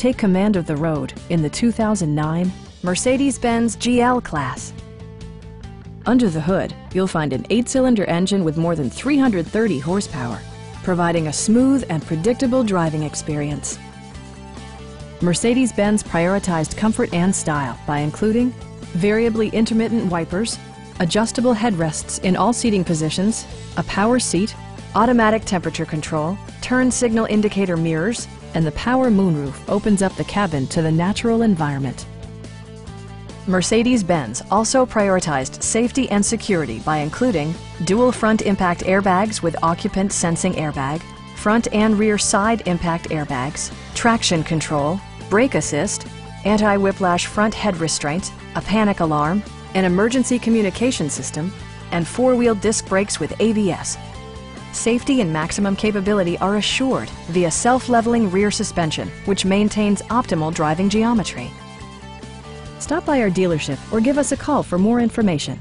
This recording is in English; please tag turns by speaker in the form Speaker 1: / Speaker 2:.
Speaker 1: Take command of the road in the 2009 Mercedes-Benz GL Class. Under the hood, you'll find an 8-cylinder engine with more than 330 horsepower, providing a smooth and predictable driving experience. Mercedes-Benz prioritized comfort and style by including variably intermittent wipers, adjustable headrests in all seating positions, a power seat, automatic temperature control, turn signal indicator mirrors, and the power moonroof opens up the cabin to the natural environment. Mercedes-Benz also prioritized safety and security by including dual front impact airbags with occupant sensing airbag, front and rear side impact airbags, traction control, brake assist, anti-whiplash front head restraints, a panic alarm, an emergency communication system, and 4-wheel disc brakes with ABS. Safety and maximum capability are assured via self-leveling rear suspension, which maintains optimal driving geometry. Stop by our dealership or give us a call for more information.